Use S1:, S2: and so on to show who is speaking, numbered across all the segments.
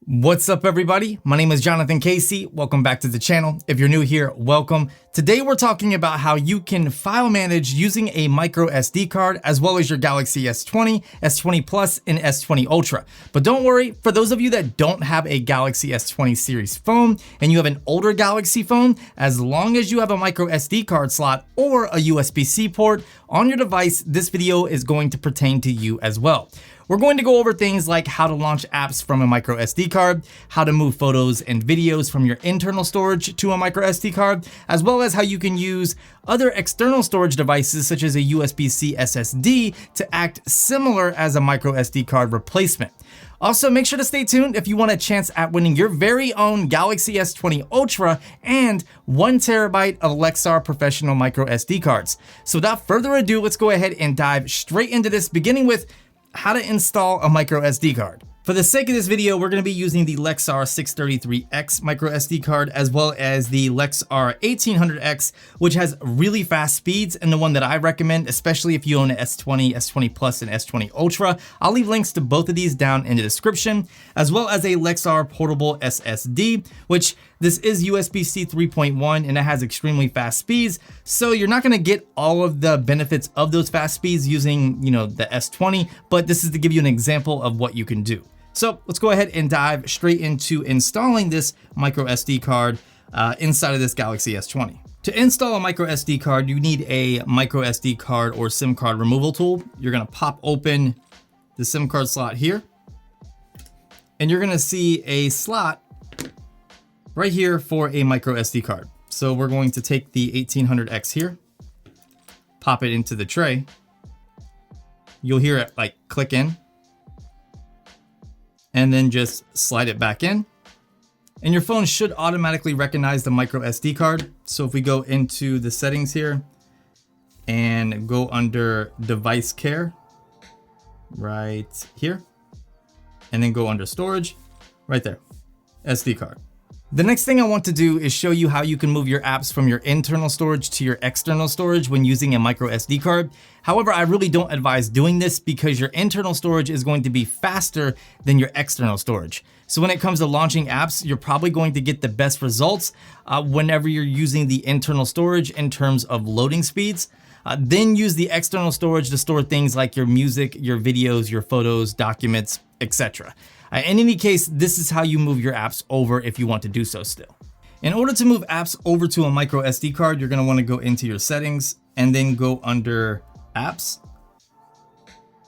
S1: What's up, everybody? My name is Jonathan Casey. Welcome back to the channel. If you're new here, welcome. Today we're talking about how you can file manage using a micro SD card as well as your Galaxy S20, S20 Plus, and S20 Ultra. But don't worry, for those of you that don't have a Galaxy S20 series phone and you have an older Galaxy phone, as long as you have a micro SD card slot or a USB-C port on your device, this video is going to pertain to you as well. We're going to go over things like how to launch apps from a micro SD card, how to move photos and videos from your internal storage to a micro SD card, as well as how you can use other external storage devices such as a USB-C SSD to act similar as a micro SD card replacement. Also, make sure to stay tuned if you want a chance at winning your very own Galaxy S20 Ultra and 1 terabyte of Lexar professional micro SD cards. So without further ado, let's go ahead and dive straight into this, beginning with how to install a micro SD card. For the sake of this video, we're going to be using the Lexar 633X micro SD card as well as the Lexar 1800X, which has really fast speeds and the one that I recommend, especially if you own an S20, S20 Plus, and S20 Ultra. I'll leave links to both of these down in the description, as well as a Lexar portable SSD, which this is USB-C 3.1 and it has extremely fast speeds. So you're not going to get all of the benefits of those fast speeds using, the S20, but this is to give you an example of what you can do. So let's go ahead and dive straight into installing this micro SD card inside of this Galaxy S20. To install a micro SD card, you need a micro SD card or SIM card removal tool. You're gonna pop open the SIM card slot here, and you're gonna see a slot right here for a micro SD card. So we're going to take the 1800X here, pop it into the tray. You'll hear it like click in, and then just slide it back in. And your phone should automatically recognize the micro SD card. So if we go into the settings here and go under device care right here, and then go under storage right there, SD card. The next thing I want to do is show you how you can move your apps from your internal storage to your external storage when using a micro SD card. However, I really don't advise doing this because your internal storage is going to be faster than your external storage. So when it comes to launching apps, you're probably going to get the best results whenever you're using the internal storage in terms of loading speeds. Then use the external storage to store things like your music, your videos, your photos, documents, etc. In any case, this is how you move your apps over if you want to do so still. In order to move apps over to a micro SD card, you're gonna wanna go into your settings and then go under apps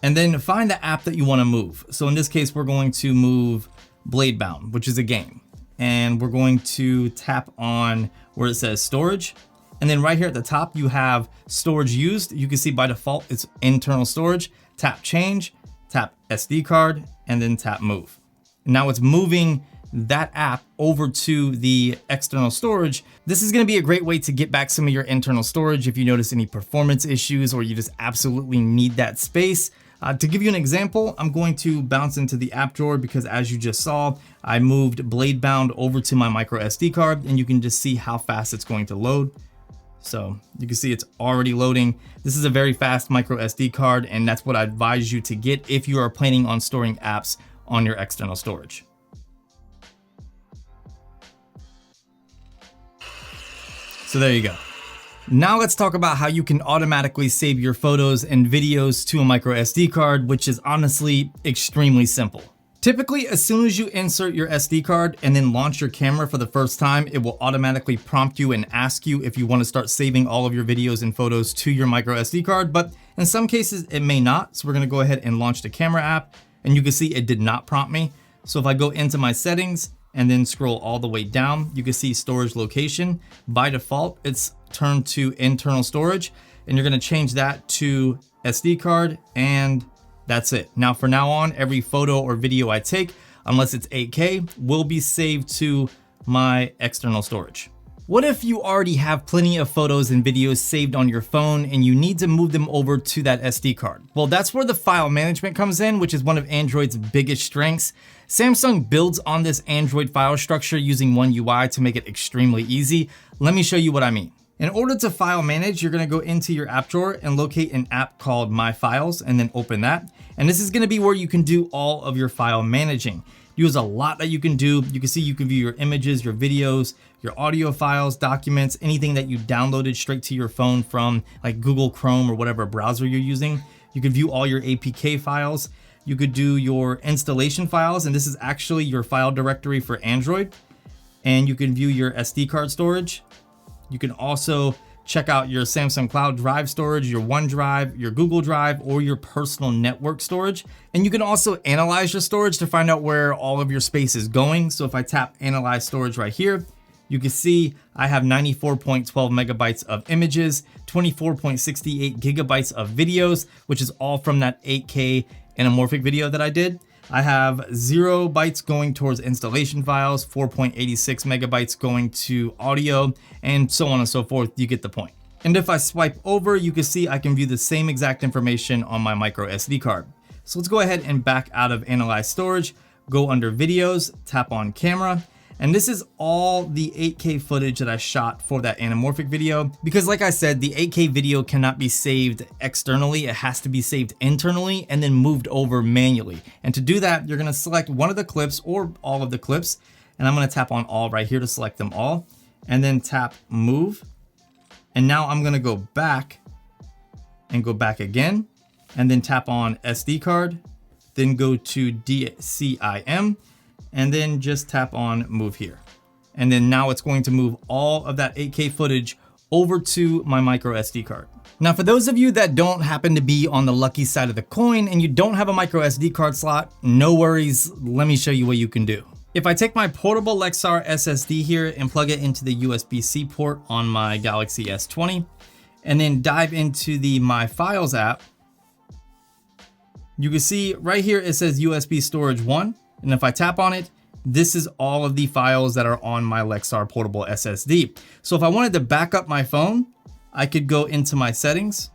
S1: and then find the app that you wanna move. So in this case, we're going to move Bladebound, which is a game. And we're going to tap on where it says storage. And then right here at the top, you have storage used. You can see by default, it's internal storage. Tap change, tap SD card, and then tap move. Now it's moving that app over to the external storage. This is gonna be a great way to get back some of your internal storage if you notice any performance issues or you just absolutely need that space. To give you an example, I'm going to bounce into the app drawer because as you just saw, I moved Bladebound over to my micro SD card and you can just see how fast it's going to load. So you can see it's already loading. This is a very fast micro SD card, and that's what I advise you to get if you are planning on storing apps on your external storage. So there you go. Now let's talk about how you can automatically save your photos and videos to a micro SD card, which is honestly extremely simple. Typically, as soon as you insert your SD card and then launch your camera for the first time, it will automatically prompt you and ask you if you want to start saving all of your videos and photos to your micro SD card, but in some cases it may not. So we're going to go ahead and launch the camera app, and you can see it did not prompt me. So if I go into my settings and then scroll all the way down, you can see storage location. By default, it's turned to internal storage, and you're going to change that to SD card, and that's it. Now, from now on, every photo or video I take, unless it's 8K, will be saved to my external storage. What if you already have plenty of photos and videos saved on your phone and you need to move them over to that SD card? Well, that's where the file management comes in, which is one of Android's biggest strengths. Samsung builds on this Android file structure using One UI to make it extremely easy. Let me show you what I mean. In order to file manage, you're gonna go into your app drawer and locate an app called My Files and then open that. And this is gonna be where you can do all of your file managing. There's a lot that you can do. You can see you can view your images, your videos, your audio files, documents, anything that you downloaded straight to your phone from like Google Chrome or whatever browser you're using. You can view all your APK files. You could do your installation files, and this is actually your file directory for Android. And you can view your SD card storage. You can also check out your Samsung Cloud Drive storage, your OneDrive, your Google Drive, or your personal network storage. And you can also analyze your storage to find out where all of your space is going. So if I tap Analyze Storage right here, you can see I have 94.12 megabytes of images, 24.68 gigabytes of videos, which is all from that 8K anamorphic video that I did. I have 0 bytes going towards installation files, 4.86 megabytes going to audio, and so on and so forth. You get the point. And if I swipe over, you can see I can view the same exact information on my micro SD card. So let's go ahead and back out of Analyze Storage, go under Videos, tap on Camera. And this is all the 8K footage that I shot for that anamorphic video. Because like I said, the 8K video cannot be saved externally. It has to be saved internally and then moved over manually. And to do that, you're gonna select one of the clips or all of the clips. And I'm gonna tap on all right here to select them all. And then tap Move. And now I'm gonna go back and go back again. And then tap on SD card. Then go to DCIM. And then just tap on Move here. And then now it's going to move all of that 8K footage over to my micro SD card. Now, for those of you that don't happen to be on the lucky side of the coin and you don't have a micro SD card slot, no worries. Let me show you what you can do. If I take my portable Lexar SSD here and plug it into the USB-C port on my Galaxy S20, and then dive into the My Files app, you can see right here it says USB storage 1. And if I tap on it, this is all of the files that are on my Lexar portable SSD. So if I wanted to back up my phone, I could go into my settings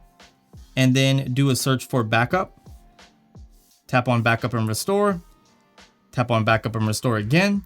S1: and then do a search for backup. Tap on backup and restore. Tap on backup and restore again.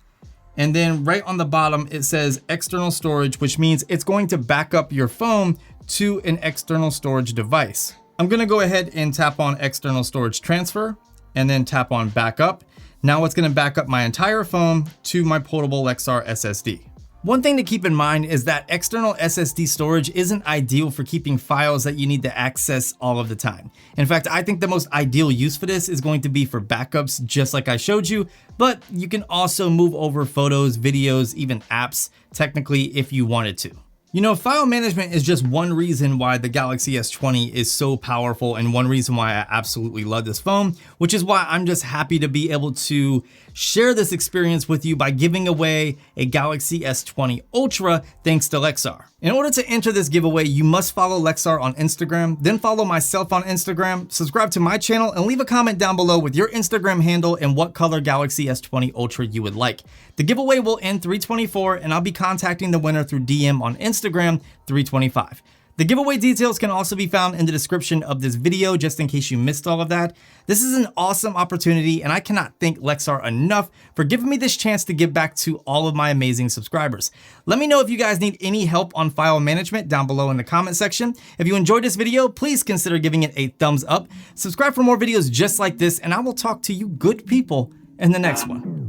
S1: And then right on the bottom, it says external storage, which means it's going to back up your phone to an external storage device. I'm gonna go ahead and tap on external storage transfer and then tap on backup. Now it's gonna back up my entire phone to my portable Lexar SSD. One thing to keep in mind is that external SSD storage isn't ideal for keeping files that you need to access all of the time. In fact, I think the most ideal use for this is going to be for backups, just like I showed you, but you can also move over photos, videos, even apps, technically, if you wanted to. You know, file management is just one reason why the Galaxy S20 is so powerful and one reason why I absolutely love this phone, which is why I'm just happy to be able to share this experience with you by giving away a Galaxy S20 Ultra thanks to Lexar. In order to enter this giveaway, you must follow Lexar on Instagram, then follow myself on Instagram, subscribe to my channel, and leave a comment down below with your Instagram handle and what color Galaxy S20 Ultra you would like. The giveaway will end 3/24, and I'll be contacting the winner through DM on Instagram 3/25. The giveaway details can also be found in the description of this video, just in case you missed all of that. This is an awesome opportunity, and I cannot thank Lexar enough for giving me this chance to give back to all of my amazing subscribers. Let me know if you guys need any help on file management down below in the comment section. If you enjoyed this video, please consider giving it a thumbs up. Subscribe for more videos just like this, and I will talk to you good people in the next one.